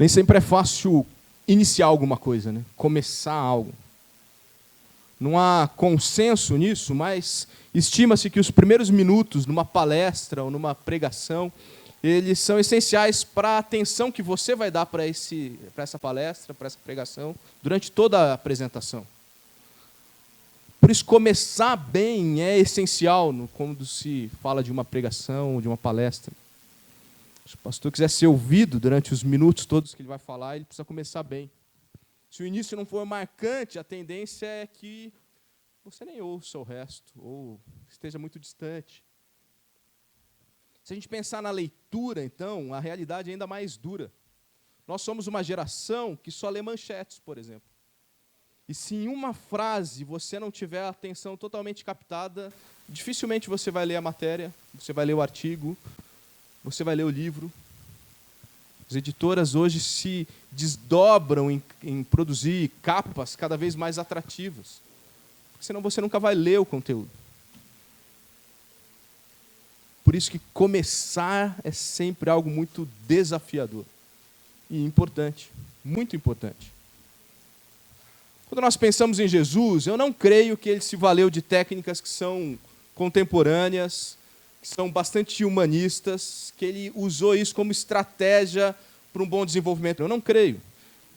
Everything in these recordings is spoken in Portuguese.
Nem sempre é fácil iniciar alguma coisa, né? Começar algo. Não há consenso nisso, mas estima-se que os primeiros minutos numa palestra ou numa pregação, eles são essenciais para a atenção que você vai dar para essa palestra, para essa pregação, durante toda a apresentação. Por isso, começar bem é essencial quando se fala de uma pregação, de uma palestra. Se o pastor quiser ser ouvido durante os minutos todos que ele vai falar, ele precisa começar bem. Se o início não for marcante, a tendência é que você nem ouça o resto, ou esteja muito distante. Se a gente pensar na leitura, então, a realidade é ainda mais dura. Nós somos uma geração que só lê manchetes, por exemplo. E se em uma frase você não tiver a atenção totalmente captada, dificilmente você vai ler a matéria, você vai ler o artigo, você vai ler o livro. As editoras hoje se desdobram em produzir capas cada vez mais atrativas, porque senão você nunca vai ler o conteúdo. Por isso que começar é sempre algo muito desafiador e importante, muito importante. Quando nós pensamos em Jesus, eu não creio que ele se valeu de técnicas que são contemporâneas, que são bastante humanistas, que ele usou isso como estratégia para um bom desenvolvimento. Eu não creio.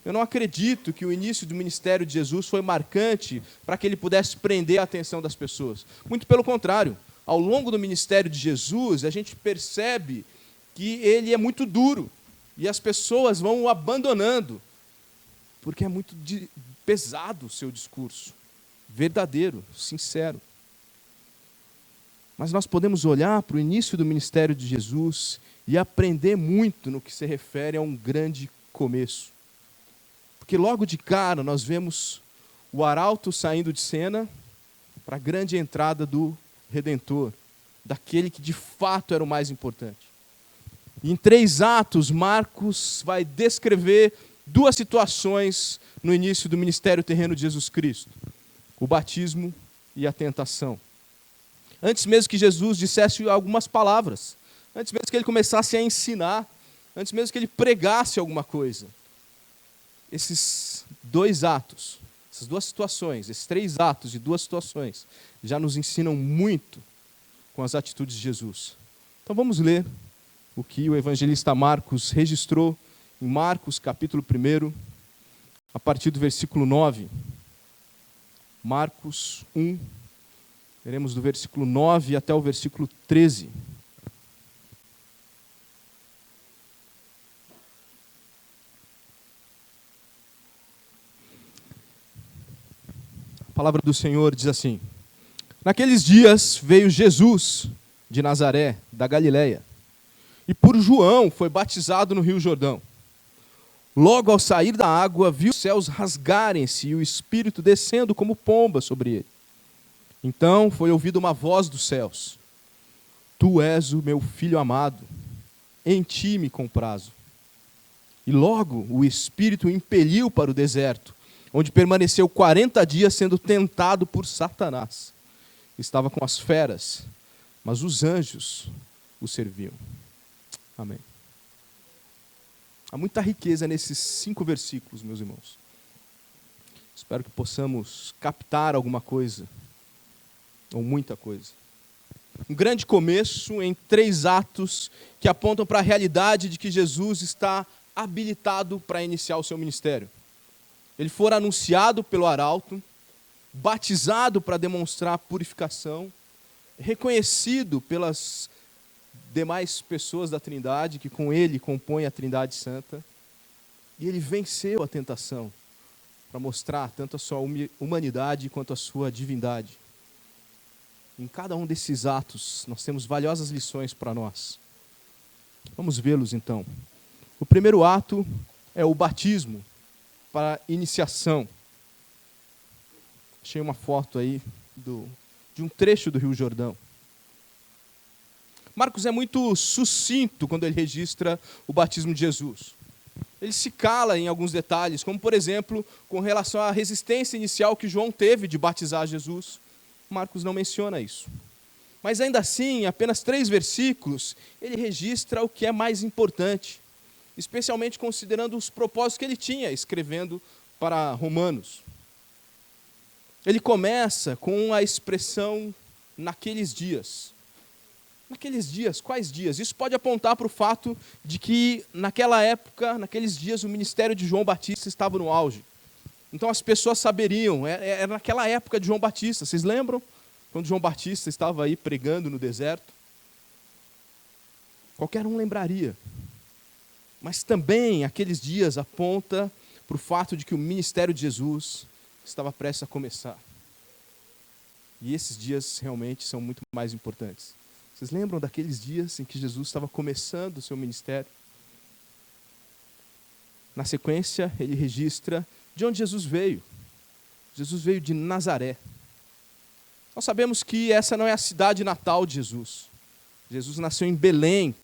Eu não acredito que o início do ministério de Jesus foi marcante para que ele pudesse prender a atenção das pessoas. Muito pelo contrário. Ao longo do ministério de Jesus, a gente percebe que ele é muito duro e as pessoas vão o abandonando, porque é muito pesado o seu discurso, verdadeiro, sincero. Mas nós podemos olhar para o início do ministério de Jesus e aprender muito no que se refere a um grande começo. Porque logo de cara nós vemos o arauto saindo de cena para a grande entrada do Redentor, daquele que de fato era o mais importante. E em 3 atos, Marcos vai descrever 2 situações no início do ministério terreno de Jesus Cristo: o batismo e a tentação. Antes mesmo que Jesus dissesse algumas palavras, antes mesmo que ele começasse a ensinar, antes mesmo que ele pregasse alguma coisa. Esses 2 atos, essas 2 situações, esses 3 atos e 2 situações, já nos ensinam muito com as atitudes de Jesus. Então vamos ler o que o evangelista Marcos registrou em Marcos, capítulo 1, a partir do versículo 9. Marcos 1, veremos do versículo 9 até o versículo 13. A palavra do Senhor diz assim: naqueles dias veio Jesus de Nazaré, da Galileia, e por João foi batizado no Rio Jordão. Logo ao sair da água, viu os céus rasgarem-se e o Espírito descendo como pomba sobre ele. Então foi ouvida uma voz dos céus: Tu és o meu filho amado, em ti me comprazo. E logo o Espírito o impeliu para o deserto, onde permaneceu 40 dias sendo tentado por Satanás. Estava com as feras, mas os anjos o serviam. Amém. Há muita riqueza nesses 5 versículos, meus irmãos. Espero que possamos captar alguma coisa, ou muita coisa. Um grande começo em 3 atos que apontam para a realidade de que Jesus está habilitado para iniciar o seu ministério. Ele fora anunciado pelo arauto, batizado para demonstrar purificação, reconhecido pelas demais pessoas da Trindade, que com ele compõem a Trindade Santa, e ele venceu a tentação para mostrar tanto a sua humanidade quanto a sua divindade. Em cada um desses atos, nós temos valiosas lições para nós. Vamos vê-los então. O primeiro ato é o batismo, para iniciação. Achei uma foto aí de um trecho do Rio Jordão. Marcos é muito sucinto quando ele registra o batismo de Jesus. Ele se cala em alguns detalhes, como por exemplo, com relação à resistência inicial que João teve de batizar Jesus. Marcos não menciona isso. Mas ainda assim, em apenas 3 versículos, ele registra o que é mais importante. especialmente considerando os propósitos que ele tinha escrevendo para Romanos. Ele começa com a expressão naqueles dias. Naqueles dias, quais dias? Isso pode apontar para o fato de que naquela época, naqueles dias, o ministério de João Batista estava no auge. Então as pessoas saberiam, era naquela época de João Batista. Vocês lembram? Quando João Batista estava aí pregando no deserto? Qualquer um lembraria. Mas também aqueles dias aponta para o fato de que o ministério de Jesus estava prestes a começar. E esses dias realmente são muito mais importantes. Vocês lembram daqueles dias em que Jesus estava começando o seu ministério? Na sequência, ele registra de onde Jesus veio. Jesus veio de Nazaré. Nós sabemos que essa não é a cidade natal de Jesus. Jesus nasceu em Belém.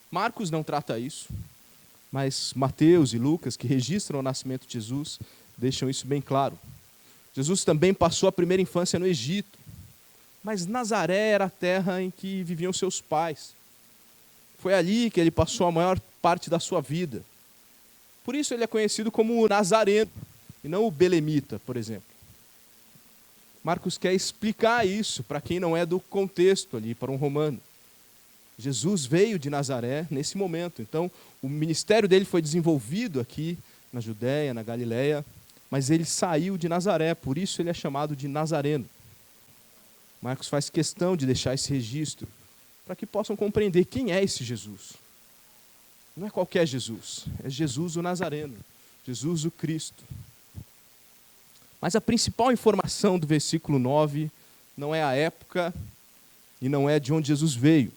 Marcos não trata isso, mas Mateus e Lucas, que registram o nascimento de Jesus, deixam isso bem claro. Jesus também passou a primeira infância no Egito, mas Nazaré era a terra em que viviam seus pais. Foi ali que ele passou a maior parte da sua vida. Por isso ele é conhecido como o Nazareno, e não o Belemita, por exemplo. Marcos quer explicar isso para quem não é do contexto ali, para um romano. Jesus veio de Nazaré nesse momento. Então, o ministério dele foi desenvolvido aqui na Judéia, na Galileia, mas ele saiu de Nazaré, por isso ele é chamado de Nazareno. Marcos faz questão de deixar esse registro para que possam compreender quem é esse Jesus. Não é qualquer Jesus, é Jesus o Nazareno, Jesus o Cristo. Mas a principal informação do versículo 9 não é a época e não é de onde Jesus veio.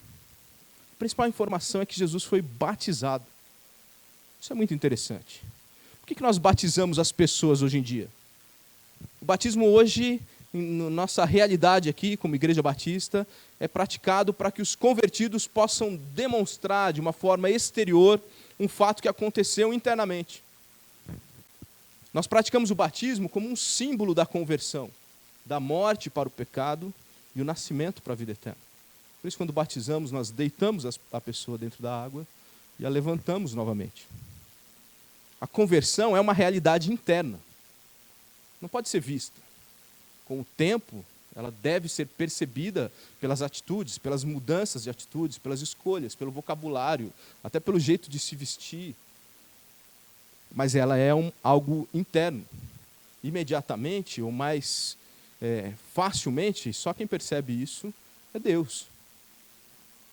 A principal informação é que Jesus foi batizado. Isso é muito interessante. Por que nós batizamos as pessoas hoje em dia? O batismo hoje, na nossa realidade aqui, como Igreja Batista, é praticado para que os convertidos possam demonstrar de uma forma exterior um fato que aconteceu internamente. Nós praticamos o batismo como um símbolo da conversão, da morte para o pecado e o nascimento para a vida eterna. Por isso, quando batizamos, nós deitamos a pessoa dentro da água e a levantamos novamente. A conversão é uma realidade interna. Não pode ser vista. Com o tempo, ela deve ser percebida pelas atitudes, pelas mudanças de atitudes, pelas escolhas, pelo vocabulário, até pelo jeito de se vestir. Mas ela é algo interno. Imediatamente, ou mais facilmente, só quem percebe isso é Deus.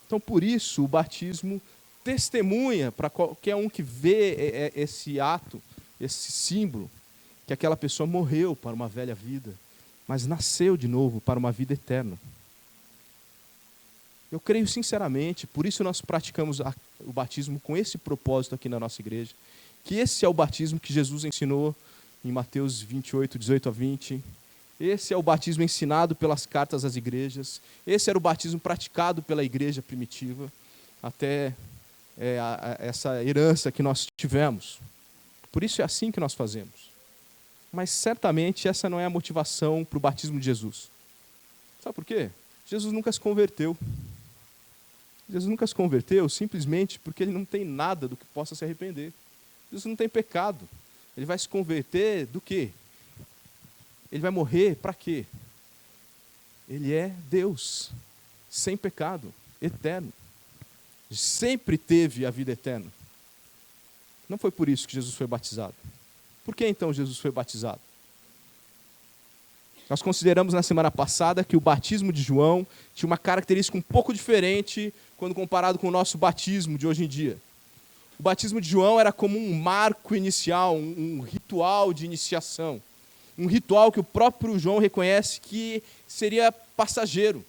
Então, por isso, o batismo testemunha para qualquer um que vê esse ato, esse símbolo, que aquela pessoa morreu para uma velha vida, mas nasceu de novo para uma vida eterna. Eu creio sinceramente, por isso nós praticamos o batismo com esse propósito aqui na nossa igreja, que esse é o batismo que Jesus ensinou em Mateus 28, 18 a 20. Esse é o batismo ensinado pelas cartas às igrejas. Esse era o batismo praticado pela igreja primitiva, até essa herança que nós tivemos. Por isso é assim que nós fazemos. Mas certamente essa não é a motivação para o batismo de Jesus. Sabe por quê? Jesus nunca se converteu. Jesus nunca se converteu simplesmente porque ele não tem nada do que possa se arrepender. Jesus não tem pecado. Ele vai se converter do quê? Ele vai morrer para quê? Ele é Deus, sem pecado, eterno. Sempre teve a vida eterna. Não foi por isso que Jesus foi batizado. Por que então Jesus foi batizado? Nós consideramos na semana passada que o batismo de João tinha uma característica um pouco diferente quando comparado com o nosso batismo de hoje em dia. O batismo de João era como um marco inicial, um ritual de iniciação. Um ritual que o próprio João reconhece que seria passageiro.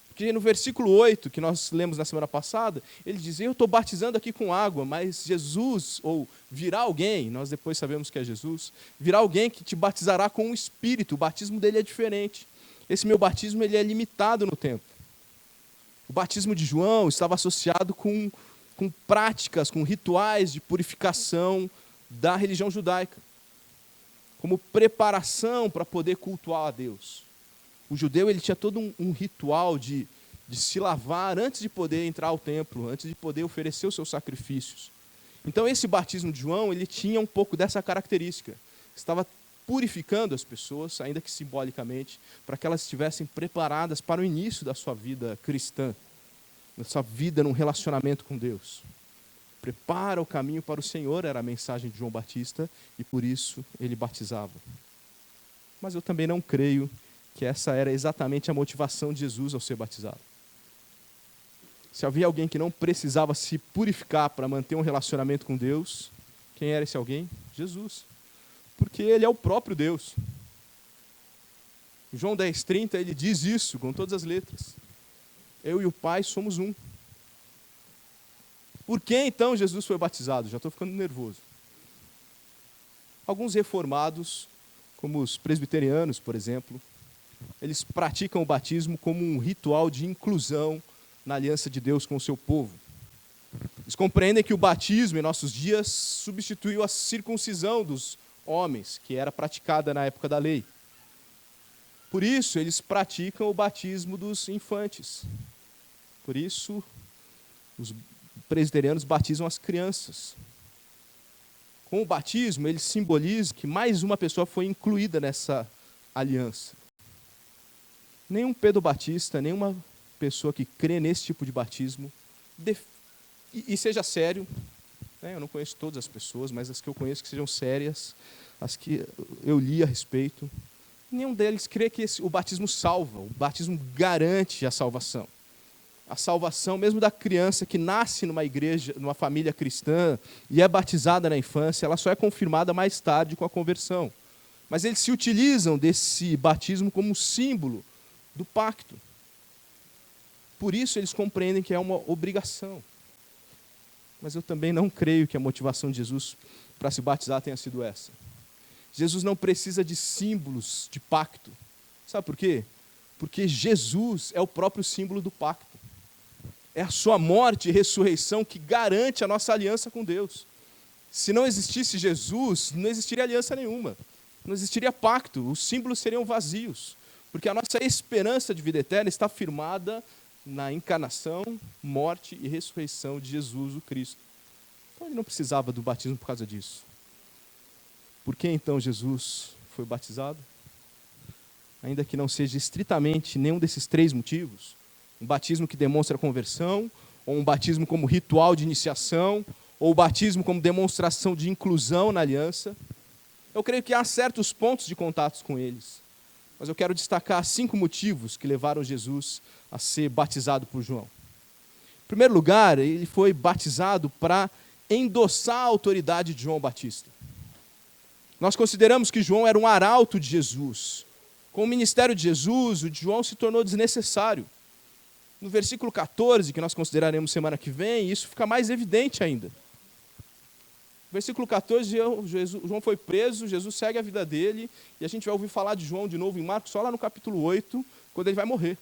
Porque no versículo 8, que nós lemos na semana passada, ele diz, eu estou batizando aqui com água, mas Jesus, ou virá alguém, nós depois sabemos que é Jesus, virá alguém que te batizará com o Espírito. O batismo dele é diferente. Esse meu batismo ele é limitado no tempo. O batismo de João estava associado com práticas, com rituais de purificação da religião judaica, como preparação para poder cultuar a Deus. O judeu ele tinha todo um ritual de se lavar antes de poder entrar ao templo, antes de poder oferecer os seus sacrifícios. Então esse batismo de João, ele tinha um pouco dessa característica. Estava purificando as pessoas, ainda que simbolicamente, para que elas estivessem preparadas para o início da sua vida cristã, da sua vida num relacionamento com Deus. Prepara o caminho para o Senhor, era a mensagem de João Batista, e por isso ele batizava. Mas eu também não creio que essa era exatamente a motivação de Jesus ao ser batizado. Se havia alguém que não precisava se purificar para manter um relacionamento com Deus, quem era esse alguém? Jesus. Porque ele é o próprio Deus. João 10,30, ele diz isso com todas as letras. Eu e o Pai somos um. Por que então Jesus foi batizado? Já estou ficando nervoso. Alguns reformados, como os presbiterianos, por exemplo, eles praticam o batismo como um ritual de inclusão na aliança de Deus com o seu povo. Eles compreendem que o batismo em nossos dias substituiu a circuncisão dos homens, que era praticada na época da lei. Por isso, eles praticam o batismo dos infantes. Por isso, os presbiterianos batizam as crianças. Com o batismo, eles simbolizam que mais uma pessoa foi incluída nessa aliança. Nenhum pedobatista, nenhuma pessoa que crê nesse tipo de batismo, e seja sério, né? Eu não conheço todas as pessoas, mas as que eu conheço que sejam sérias, as que eu li a respeito, nenhum deles crê que o batismo salva, o batismo garante a salvação. A salvação mesmo da criança que nasce numa igreja, numa família cristã e é batizada na infância, ela só é confirmada mais tarde com a conversão. Mas eles se utilizam desse batismo como símbolo do pacto. Por isso eles compreendem que é uma obrigação. Mas eu também não creio que a motivação de Jesus para se batizar tenha sido essa. Jesus não precisa de símbolos de pacto. Sabe por quê? Porque Jesus é o próprio símbolo do pacto. É a sua morte e ressurreição que garante a nossa aliança com Deus. Se não existisse Jesus, não existiria aliança nenhuma. Não existiria pacto, os símbolos seriam vazios. Porque a nossa esperança de vida eterna está firmada na encarnação, morte e ressurreição de Jesus, o Cristo. Então ele não precisava do batismo por causa disso. Por que então Jesus foi batizado? Ainda que não seja estritamente nenhum desses três motivos, um batismo que demonstra conversão, ou um batismo como ritual de iniciação, ou o batismo como demonstração de inclusão na aliança, eu creio que há certos pontos de contatos com eles. Mas eu quero destacar 5 motivos que levaram Jesus a ser batizado por João. Em primeiro lugar, ele foi batizado para endossar a autoridade de João Batista. Nós consideramos que João era um arauto de Jesus. Com o ministério de Jesus, o de João se tornou desnecessário. No versículo 14, que nós consideraremos semana que vem, isso fica mais evidente ainda. Versículo 14, João foi preso, Jesus segue a vida dele, e a gente vai ouvir falar de João de novo em Marcos, só lá no capítulo 8, quando ele vai morrer.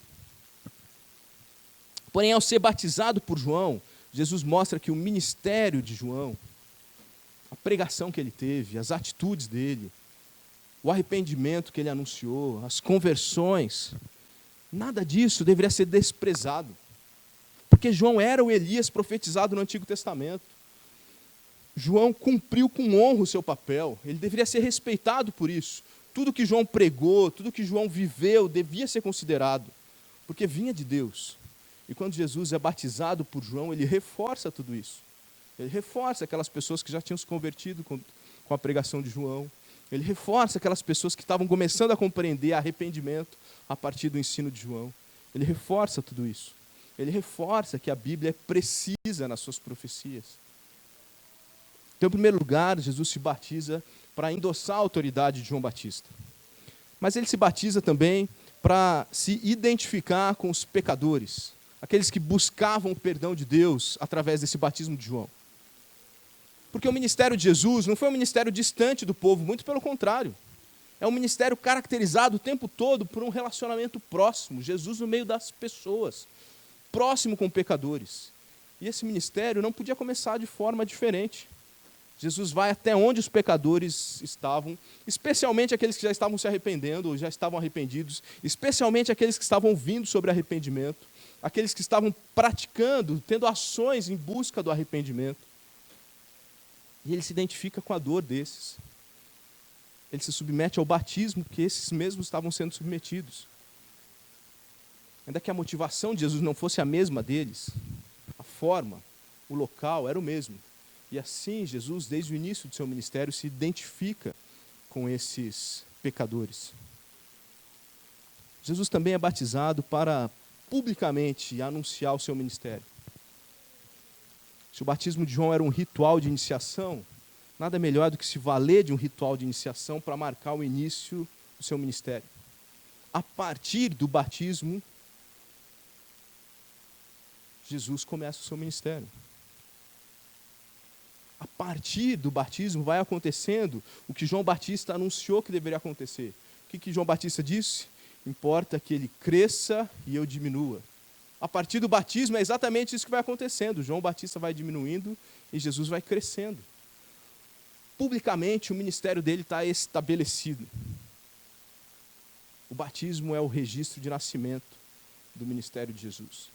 Porém, ao ser batizado por João, Jesus mostra que o ministério de João, a pregação que ele teve, as atitudes dele, o arrependimento que ele anunciou, as conversões, nada disso deveria ser desprezado. Porque João era o Elias profetizado no Antigo Testamento. João cumpriu com honra o seu papel, ele deveria ser respeitado por isso. Tudo que João pregou, tudo que João viveu, devia ser considerado, porque vinha de Deus. E quando Jesus é batizado por João, ele reforça tudo isso. Ele reforça aquelas pessoas que já tinham se convertido com a pregação de João. Ele reforça aquelas pessoas que estavam começando a compreender arrependimento a partir do ensino de João. Ele reforça tudo isso. Ele reforça que a Bíblia é precisa nas suas profecias. Então, em primeiro lugar, Jesus se batiza para endossar a autoridade de João Batista. Mas ele se batiza também para se identificar com os pecadores, aqueles que buscavam o perdão de Deus através desse batismo de João. Porque o ministério de Jesus não foi um ministério distante do povo, muito pelo contrário. É um ministério caracterizado o tempo todo por um relacionamento próximo, Jesus no meio das pessoas, próximo com pecadores. E esse ministério não podia começar de forma diferente. Jesus vai até onde os pecadores estavam, especialmente aqueles que já estavam se arrependendo, ou já estavam arrependidos, especialmente aqueles que estavam ouvindo sobre arrependimento, aqueles que estavam praticando, tendo ações em busca do arrependimento. E ele se identifica com a dor desses. Ele se submete ao batismo que esses mesmos estavam sendo submetidos. Ainda que a motivação de Jesus não fosse a mesma deles, a forma, o local era o mesmo. E assim Jesus, desde o início do seu ministério, se identifica com esses pecadores. Jesus também é batizado para publicamente anunciar o seu ministério. Se o batismo de João era um ritual de iniciação, nada melhor do que se valer de um ritual de iniciação para marcar o início do seu ministério. A partir do batismo, Jesus começa o seu ministério. A partir do batismo vai acontecendo o que João Batista anunciou que deveria acontecer. O que João Batista disse? Importa que ele cresça e eu diminua. A partir do batismo é exatamente isso que vai acontecendo. João Batista vai diminuindo e Jesus vai crescendo. Publicamente, o ministério dele está estabelecido. O batismo é o registro de nascimento do ministério de Jesus.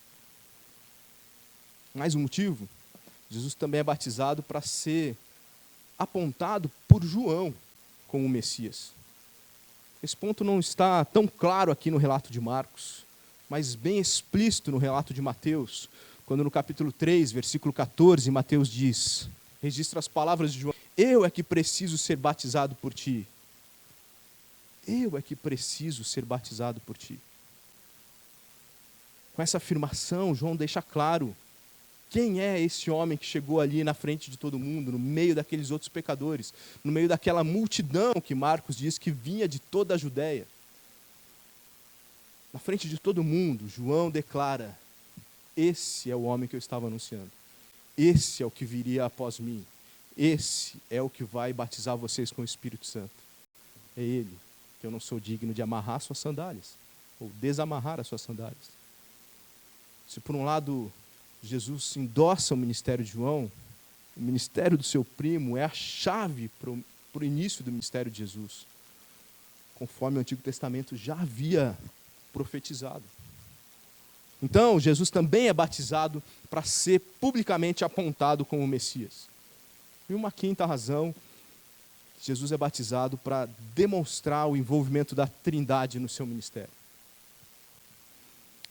Mais um motivo, Jesus também é batizado para ser apontado por João como o Messias. Esse ponto não está tão claro aqui no relato de Marcos, mas bem explícito no relato de Mateus, quando no capítulo 3, versículo 14, Mateus diz, registra as palavras de João, eu é que preciso ser batizado por ti. Eu é que preciso ser batizado por ti. Com essa afirmação, João deixa claro quem é esse homem que chegou ali na frente de todo mundo, no meio daqueles outros pecadores, no meio daquela multidão que Marcos diz que vinha de toda a Judéia. Na frente de todo mundo, João declara, esse é o homem que eu estava anunciando. Esse é o que viria após mim. Esse é o que vai batizar vocês com o Espírito Santo. É ele, que eu não sou digno de amarrar suas sandálias, ou desamarrar as suas sandálias. Se por um lado Jesus endossa o ministério de João, o ministério do seu primo é a chave para o início do ministério de Jesus, conforme o Antigo Testamento já havia profetizado. Então, Jesus também é batizado para ser publicamente apontado como o Messias. E uma quinta razão, Jesus é batizado para demonstrar o envolvimento da Trindade no seu ministério.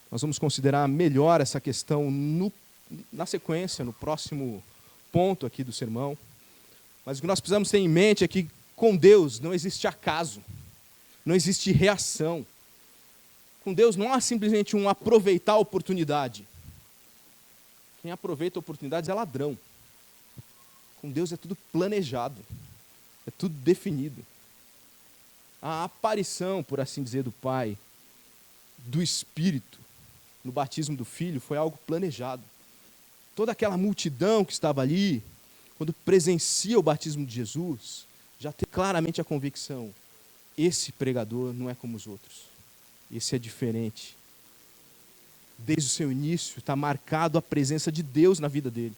Nós vamos considerar melhor essa questão na sequência, no próximo ponto aqui do sermão. Mas o que nós precisamos ter em mente é que com Deus não existe acaso, não existe reação. Com Deus não há simplesmente um aproveitar a oportunidade. Quem aproveita oportunidades é ladrão. Com Deus é tudo planejado, é tudo definido. A aparição, por assim dizer, do Pai, do Espírito, no batismo do Filho, foi algo planejado. Toda aquela multidão que estava ali, quando presencia o batismo de Jesus, já tem claramente a convicção, esse pregador não é como os outros. Esse é diferente. Desde o seu início, está marcado a presença de Deus na vida dele.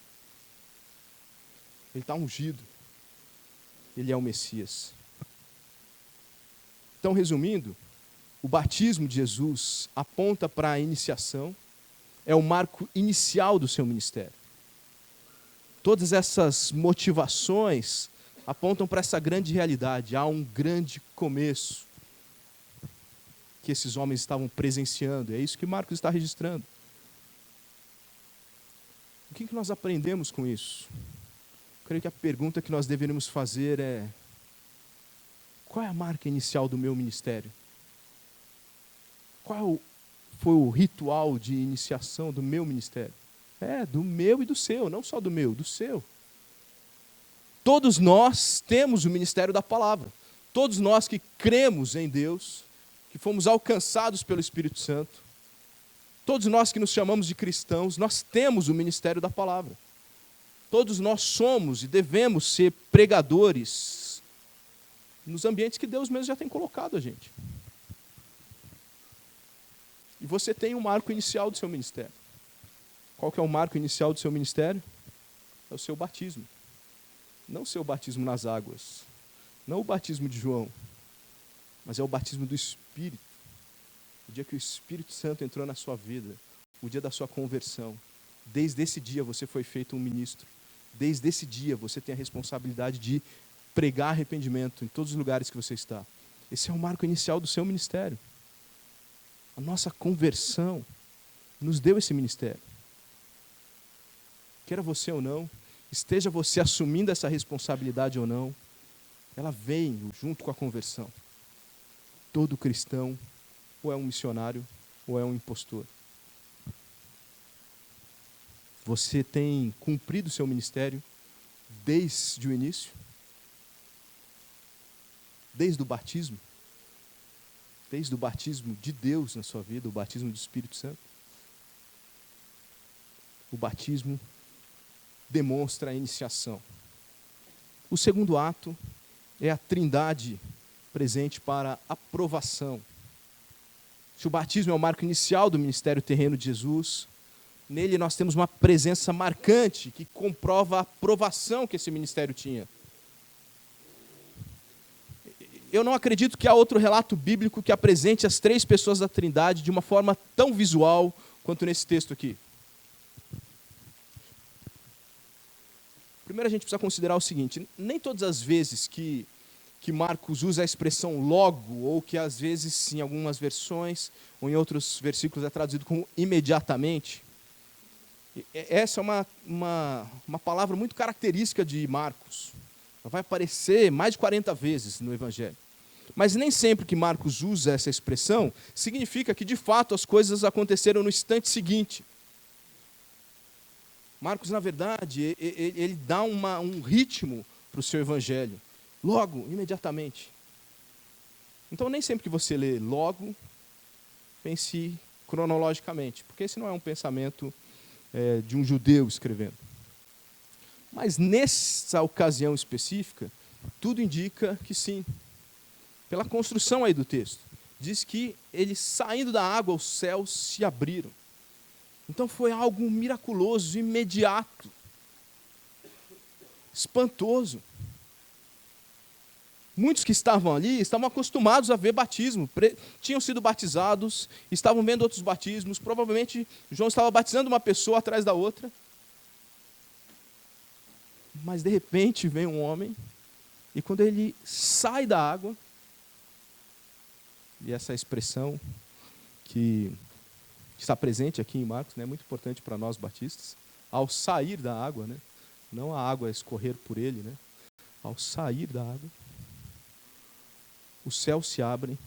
Ele está ungido. Ele é o Messias. Então, resumindo, o batismo de Jesus aponta para a iniciação, é o marco inicial do seu ministério. Todas essas motivações apontam para essa grande realidade. Há um grande começo que esses homens estavam presenciando. É isso que Marcos está registrando. O que nós aprendemos com isso? Eu creio que a pergunta que nós deveríamos fazer é: qual é a marca inicial do meu ministério? Qual foi o ritual de iniciação do meu ministério? Do meu e do seu, não só do meu, do seu. Todos nós temos o ministério da palavra. Todos nós que cremos em Deus, que fomos alcançados pelo Espírito Santo, todos nós que nos chamamos de cristãos, nós temos o ministério da palavra. Todos nós somos e devemos ser pregadores nos ambientes que Deus mesmo já tem colocado a gente. E você tem um marco inicial do seu ministério. Qual que é o marco inicial do seu ministério? É o seu batismo. Não o seu batismo nas águas. Não o batismo de João. Mas é o batismo do Espírito. O dia que o Espírito Santo entrou na sua vida. O dia da sua conversão. Desde esse dia você foi feito um ministro. desde esse dia você tem a responsabilidade de pregar arrependimento em todos os lugares que você está. Esse é o marco inicial do seu ministério. A nossa conversão nos deu esse ministério. Queira você ou não, esteja você assumindo essa responsabilidade ou não, ela vem junto com a conversão. Todo cristão ou é um missionário ou é um impostor. Você tem cumprido o seu ministério desde o início? Desde o batismo? Desde o batismo de Deus na sua vida, o batismo do Espírito Santo? O batismo demonstra a iniciação. O segundo ato é a Trindade presente para aprovação. Se o batismo é o marco inicial do ministério terreno de Jesus, nele nós temos uma presença marcante que comprova a aprovação que esse ministério tinha. Eu não acredito que há outro relato bíblico que apresente as três pessoas da Trindade de uma forma tão visual quanto nesse texto aqui. Primeiro a gente precisa considerar o seguinte: nem todas as vezes que Marcos usa a expressão logo, ou que às vezes em algumas versões ou em outros versículos é traduzido como imediatamente, essa é uma palavra muito característica de Marcos. Ela vai aparecer mais de 40 vezes no Evangelho. Mas nem sempre que Marcos usa essa expressão significa que de fato as coisas aconteceram no instante seguinte. Marcos, na verdade, ele dá um ritmo para o seu evangelho. Logo, imediatamente. Então, nem sempre que você lê logo, pense cronologicamente, porque esse não é um pensamento de um judeu escrevendo. Mas nessa ocasião específica, tudo indica que sim. Pela construção aí do texto. Diz que ele saindo da água, os céus se abriram. Então foi algo miraculoso, imediato, espantoso. Muitos que estavam ali estavam acostumados a ver batismo, tinham sido batizados, estavam vendo outros batismos, provavelmente João estava batizando uma pessoa atrás da outra. Mas de repente vem um homem, e quando ele sai da água, e essa expressão que está presente aqui em Marcos, né, é muito importante para nós batistas, ao sair da água, né, não a água escorrer por ele, né, ao sair da água, os céus se abrem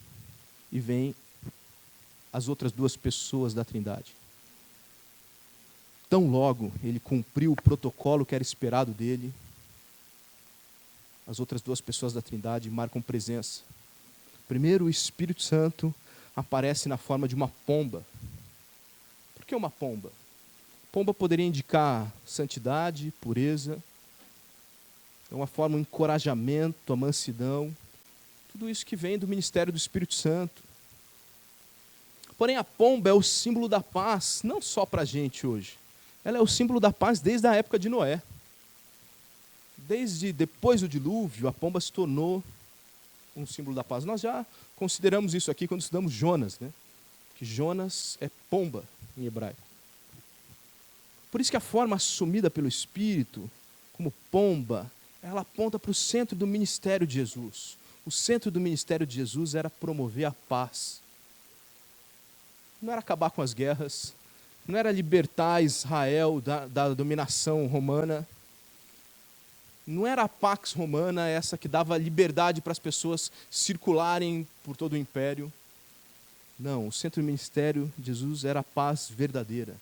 e vêm as outras duas pessoas da Trindade. Tão logo ele cumpriu o protocolo que era esperado dele, as outras duas pessoas da Trindade marcam presença. Primeiro, o Espírito Santo aparece na forma de uma pomba. Por que uma pomba? Pomba poderia indicar santidade, pureza, é uma forma, um encorajamento, a mansidão, tudo isso que vem do ministério do Espírito Santo. Porém, a pomba é o símbolo da paz, não só para a gente hoje. Ela é o símbolo da paz desde a época de Noé. Desde depois do dilúvio, a pomba se tornou um símbolo da paz. Nós já consideramos isso aqui quando estudamos Jonas, né? Que Jonas é pomba em hebraico. Por isso que a forma assumida pelo Espírito, como pomba, ela aponta para o centro do ministério de Jesus. O centro do ministério de Jesus era promover a paz. Não era acabar com as guerras, não era libertar Israel da dominação romana, não era a Pax Romana, essa que dava liberdade para as pessoas circularem por todo o império. Não, o centro do ministério de Jesus era a paz verdadeira,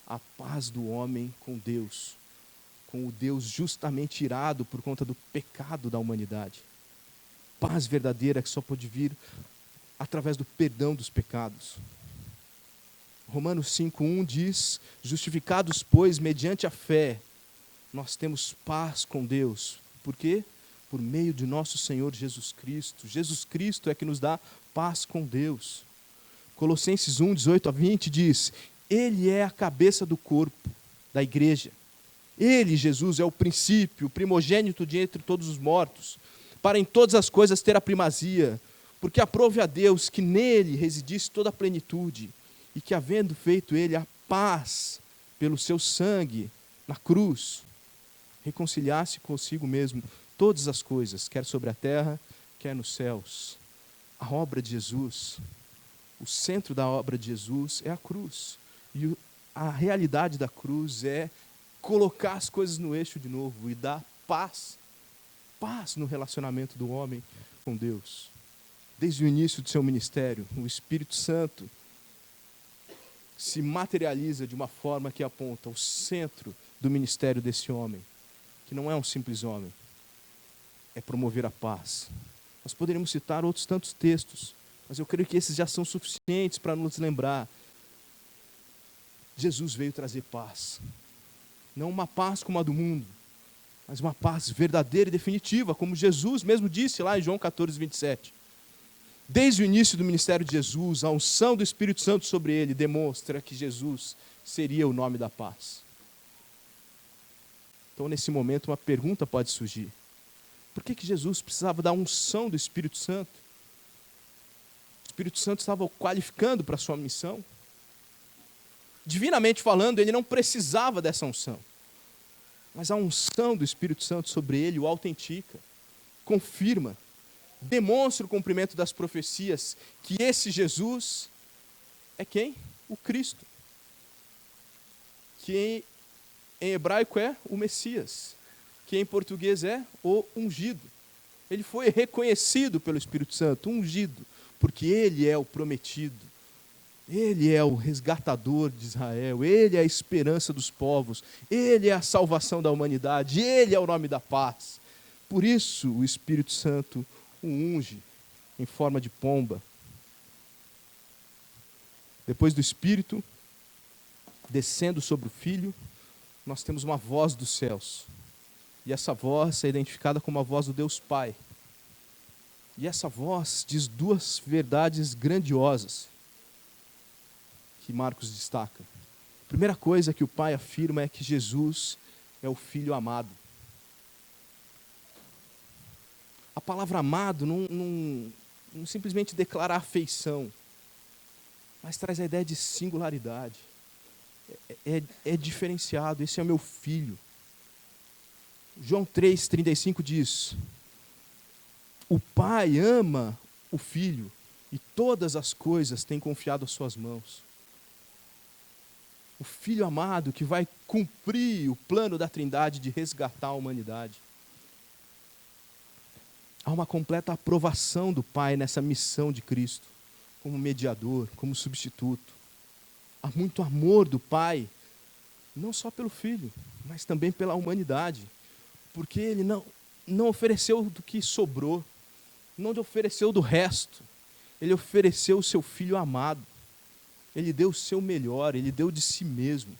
a paz do homem com Deus, com o Deus justamente irado por conta do pecado da humanidade. Paz verdadeira que só pode vir através do perdão dos pecados. Romanos 5:1 diz: justificados, pois, mediante a fé, nós temos paz com Deus. Por quê? Por meio de nosso Senhor Jesus Cristo. Jesus Cristo é que nos dá paz com Deus. Colossenses 1:18-20 diz: Ele é a cabeça do corpo, da igreja. Ele, Jesus, é o princípio, o primogênito de entre todos os mortos, para em todas as coisas ter a primazia, porque aprove a Deus que nele residisse toda a plenitude, e que havendo feito ele a paz pelo seu sangue na cruz, reconciliar-se consigo mesmo todas as coisas, quer sobre a terra, quer nos céus. A obra de Jesus, o centro da obra de Jesus é a cruz. E a realidade da cruz é colocar as coisas no eixo de novo e dar paz no relacionamento do homem com Deus. Desde o início do seu ministério, o Espírito Santo se materializa de uma forma que aponta ao centro do ministério desse homem, que não é um simples homem, é promover a paz. Nós poderíamos citar outros tantos textos, mas eu creio que esses já são suficientes para nos lembrar. Jesus veio trazer paz. Não uma paz como a do mundo, mas uma paz verdadeira e definitiva, como Jesus mesmo disse lá em João 14, 27. Desde o início do ministério de Jesus, a unção do Espírito Santo sobre ele demonstra que Jesus seria o nome da paz. Então, nesse momento, uma pergunta pode surgir. Por que Jesus precisava da unção do Espírito Santo? O Espírito Santo estava o qualificando para a sua missão? Divinamente falando, ele não precisava dessa unção. Mas a unção do Espírito Santo sobre ele o autentica, confirma, demonstra o cumprimento das profecias que esse Jesus é quem? O Cristo. Que em hebraico é o Messias, que em português é o ungido. Ele foi reconhecido pelo Espírito Santo, ungido, porque ele é o prometido. Ele é o resgatador de Israel, ele é a esperança dos povos, ele é a salvação da humanidade, ele é o nome da paz. Por isso o Espírito Santo o unge em forma de pomba. Depois do Espírito descendo sobre o Filho, nós temos uma voz dos céus. E essa voz é identificada como a voz do Deus Pai. E essa voz diz duas verdades grandiosas que Marcos destaca. A primeira coisa que o Pai afirma é que Jesus é o Filho amado. A palavra amado não simplesmente declara afeição, mas traz a ideia de singularidade. É diferenciado, esse é o meu filho. João 3,35 diz: o Pai ama o Filho e todas as coisas tem confiado às suas mãos. O Filho amado que vai cumprir o plano da Trindade de resgatar a humanidade. Há uma completa aprovação do Pai nessa missão de Cristo, como mediador, como substituto. Há muito amor do Pai, não só pelo Filho, mas também pela humanidade, porque Ele não ofereceu do que sobrou, não ofereceu do resto, Ele ofereceu o seu Filho amado. Ele deu o seu melhor, Ele deu de si mesmo.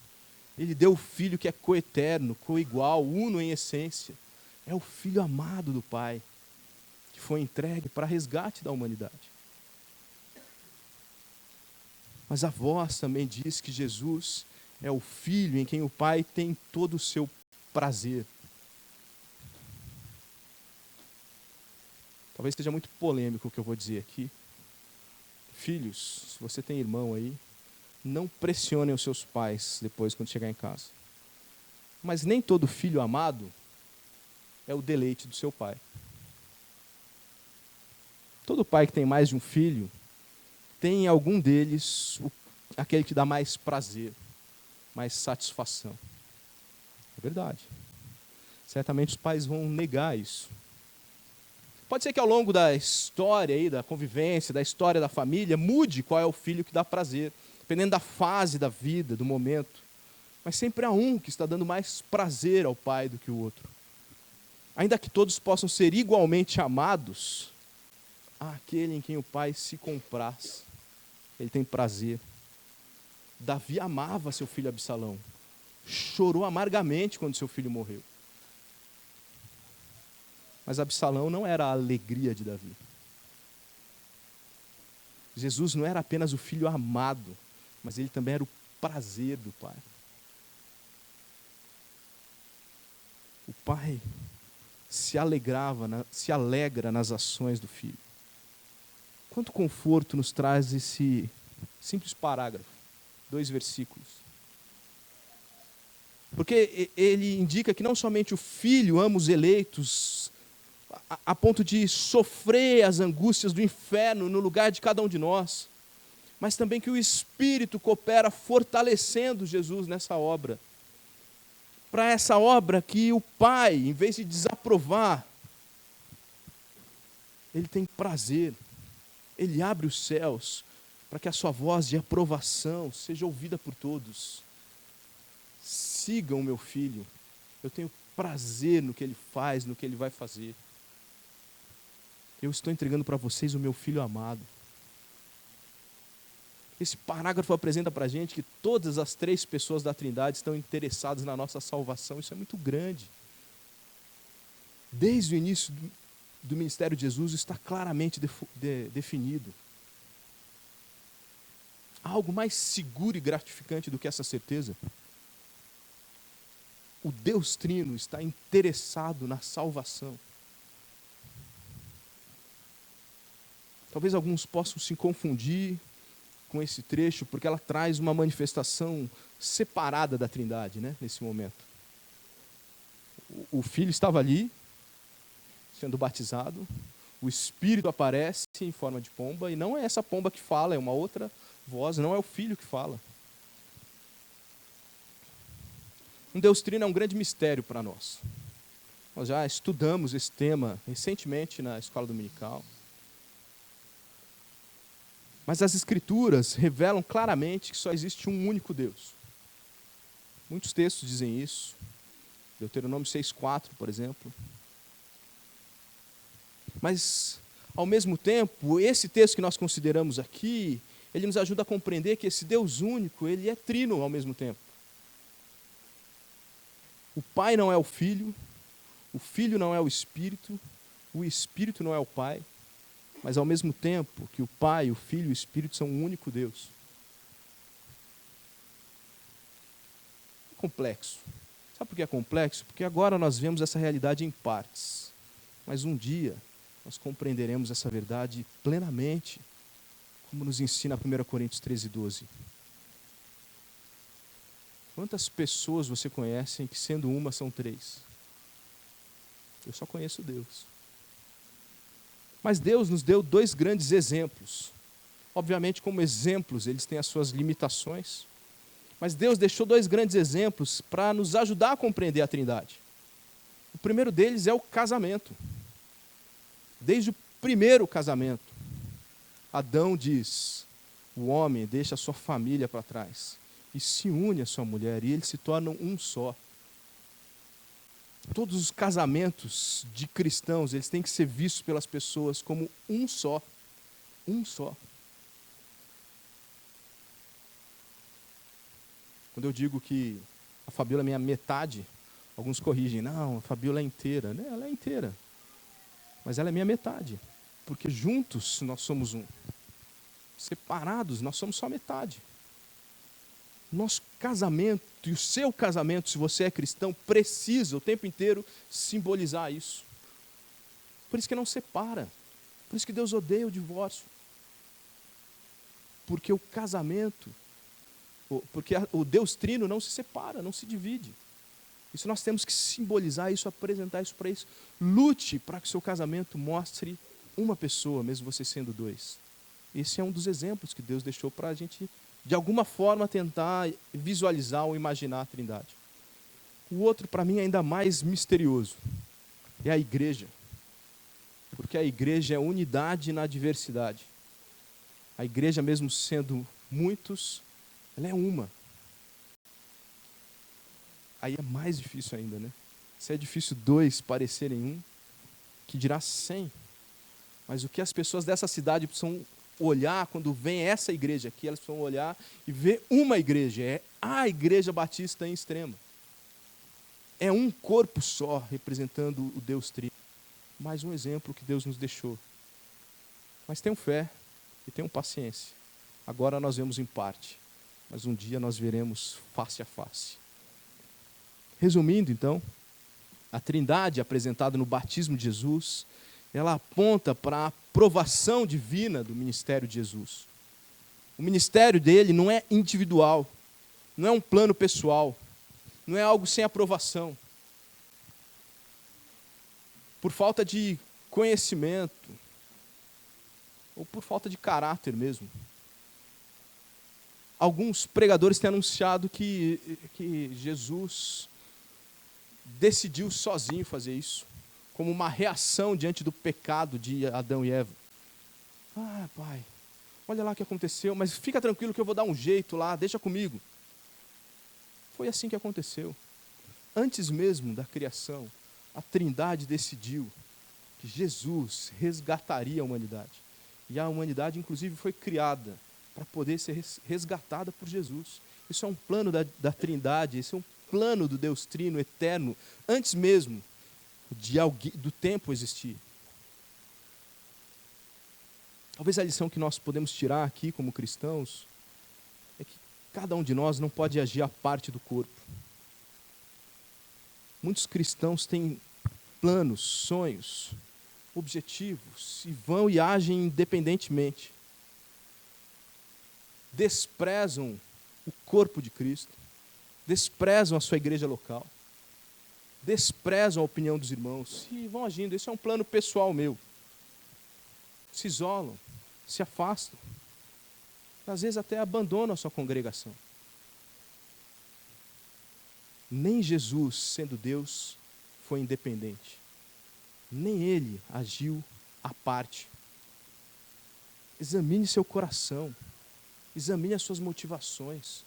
Ele deu o Filho que é coeterno, coigual, uno em essência. É o Filho amado do Pai, que foi entregue para resgate da humanidade. Mas a voz também diz que Jesus é o Filho em quem o Pai tem todo o seu prazer. Talvez seja muito polêmico o que eu vou dizer aqui. Filhos, se você tem irmão aí, não pressionem os seus pais depois quando chegar em casa. Mas nem todo filho amado é o deleite do seu pai. Todo pai que tem mais de um filho, tem em algum deles aquele que dá mais prazer, mais satisfação. É verdade. Certamente os pais vão negar isso. Pode ser que ao longo da história, aí, da convivência, da história da família, mude qual é o filho que dá prazer, dependendo da fase da vida, do momento. Mas sempre há um que está dando mais prazer ao pai do que o outro. Ainda que todos possam ser igualmente amados, há aquele em quem o pai se compraz. Ele tem prazer. Davi amava seu filho Absalão. Chorou amargamente quando seu filho morreu. Mas Absalão não era a alegria de Davi. Jesus não era apenas o filho amado, mas ele também era o prazer do Pai. O Pai se alegra nas ações do Filho. Quanto conforto nos traz esse simples parágrafo, 2 versículos. Porque ele indica que não somente o Filho ama os eleitos, a ponto de sofrer as angústias do inferno no lugar de cada um de nós, mas também que o Espírito coopera fortalecendo Jesus nessa obra. Para essa obra que o Pai, em vez de desaprovar, Ele tem prazer, Ele abre os céus para que a sua voz de aprovação seja ouvida por todos. Sigam o meu filho, eu tenho prazer no que ele faz, no que ele vai fazer. Eu estou entregando para vocês o meu filho amado. Esse parágrafo apresenta para a gente que todas as 3 pessoas da Trindade estão interessadas na nossa salvação. Isso é muito grande. Desde o início do ministério de Jesus está claramente definido. Há algo mais seguro e gratificante do que essa certeza? O Deus Trino está interessado na salvação. Talvez alguns possam se confundir com esse trecho, porque ela traz uma manifestação separada da Trindade, né, nesse momento. O Filho estava ali, sendo batizado, o Espírito aparece em forma de pomba, e não é essa pomba que fala, é uma outra voz, não é o Filho que fala. Um Deus Trino é um grande mistério para nós. Nós já estudamos esse tema recentemente na escola dominical. Mas as Escrituras revelam claramente que só existe um único Deus. Muitos textos dizem isso. Deuteronômio 6,4, por exemplo. Mas, ao mesmo tempo, esse texto que nós consideramos aqui, ele nos ajuda a compreender que esse Deus único, ele é trino ao mesmo tempo. O Pai não é o Filho não é o Espírito não é o Pai, mas ao mesmo tempo que o Pai, o Filho e o Espírito são um único Deus. É complexo. Sabe por que é complexo? Porque agora nós vemos essa realidade em partes, mas um dia nós compreenderemos essa verdade plenamente, como nos ensina 1 Coríntios 13:12. Quantas pessoas você conhece que sendo uma são 3? Eu só conheço Deus. Mas Deus nos deu 2 grandes exemplos. Obviamente, como exemplos, eles têm as suas limitações. Mas Deus deixou 2 grandes exemplos para nos ajudar a compreender a Trindade. O primeiro deles é o casamento. Desde o primeiro casamento, Adão diz: o homem deixa a sua família para trás e se une à sua mulher, e eles se tornam um só. Todos os casamentos de cristãos, eles têm que ser vistos pelas pessoas como um só. Um só. Quando eu digo que a Fabiola é minha metade, alguns corrigem. Não, a Fabiola é inteira. Né? Ela é inteira. Mas ela é minha metade. Porque juntos nós somos um. Separados, nós somos só metade. Nosso casamento e o seu casamento, se você é cristão, precisa o tempo inteiro simbolizar isso. Por isso que não separa. Por isso que Deus odeia o divórcio. Porque o casamento, porque o Deus Trino não se separa, não se divide. Isso nós temos que simbolizar isso, apresentar isso para isso. Lute para que o seu casamento mostre uma pessoa, mesmo você sendo 2. Esse é um dos exemplos que Deus deixou para a gente, de alguma forma, tentar visualizar ou imaginar a Trindade. O outro, para mim, é ainda mais misterioso. É a igreja. Porque a igreja é unidade na diversidade. A igreja, mesmo sendo muitos, ela é uma. Aí é mais difícil ainda, né? Se é difícil 2 parecerem um, que dirá 100. Mas o que as pessoas dessa cidade precisam olhar, quando vem essa igreja aqui, elas precisam olhar e ver uma igreja, é a Igreja Batista em Extrema. É um corpo só, representando o Deus Trino. Mais um exemplo que Deus nos deixou. Mas tenham fé e tenham paciência. Agora nós vemos em parte, mas um dia nós veremos face a face. Resumindo, então, a Trindade apresentada no batismo de Jesus, ela aponta para a aprovação divina do ministério de Jesus. O ministério dele não é individual, não é um plano pessoal, não é algo sem aprovação. Por falta de conhecimento, ou por falta de caráter mesmo. Alguns pregadores têm anunciado que Jesus decidiu sozinho fazer isso, como uma reação diante do pecado de Adão e Eva. Ah, pai, olha lá o que aconteceu, mas fica tranquilo que eu vou dar um jeito lá, deixa comigo. Foi assim que aconteceu. Antes mesmo da criação, a Trindade decidiu que Jesus resgataria a humanidade. E a humanidade, inclusive, foi criada para poder ser resgatada por Jesus. Isso é um plano da Trindade, isso é um plano do Deus Trino eterno, antes mesmo do tempo existir. Talvez a lição que nós podemos tirar aqui como cristãos é que cada um de nós não pode agir à parte do corpo. Muitos cristãos têm planos, sonhos, objetivos, e vão e agem independentemente. Desprezam o corpo de Cristo, desprezam a sua igreja local, desprezam a opinião dos irmãos e vão agindo. Esse é um plano pessoal meu. Se isolam, se afastam, às vezes até abandonam a sua congregação. Nem Jesus, sendo Deus, foi independente. Nem ele agiu à parte. Examine seu coração. Examine as suas motivações.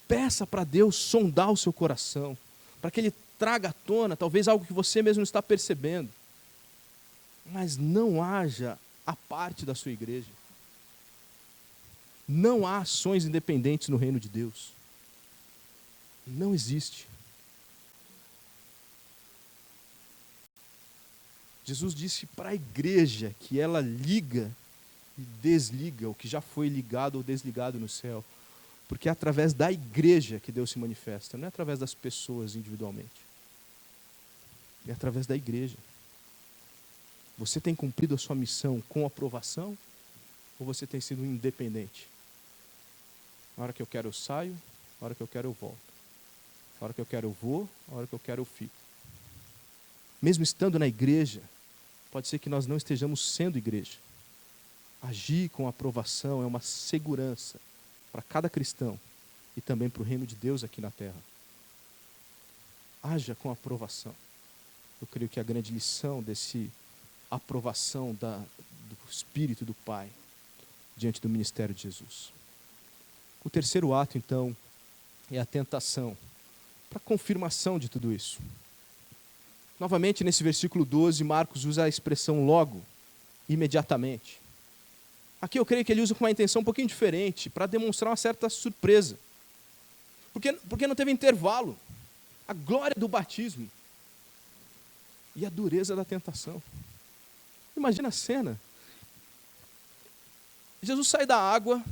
Peça para Deus sondar o seu coração, para que Ele traga à tona, talvez algo que você mesmo não está percebendo. Mas não haja à parte da sua igreja. Não há ações independentes no reino de Deus. Não existe. Jesus disse para a igreja que ela liga e desliga o que já foi ligado ou desligado no céu. Porque é através da igreja que Deus se manifesta, não é através das pessoas individualmente. É através da igreja. Você tem cumprido a sua missão com aprovação ou você tem sido independente? Na hora que eu quero eu saio, na hora que eu quero eu volto. Na hora que eu quero eu vou, na hora que eu quero eu fico. Mesmo estando na igreja, pode ser que nós não estejamos sendo igreja. Agir com aprovação é uma segurança para cada cristão e também para o reino de Deus aqui na terra. Haja com aprovação. Eu creio que a grande lição desse aprovação do Espírito do Pai diante do ministério de Jesus. O terceiro ato, então, é a tentação, para confirmação de tudo isso. Novamente, nesse versículo 12, Marcos usa a expressão logo, imediatamente. Aqui eu creio que ele usa com uma intenção um pouquinho diferente, para demonstrar uma certa surpresa. Porque não teve intervalo. A glória do batismo e a dureza da tentação. Imagina a cena. Jesus sai da água,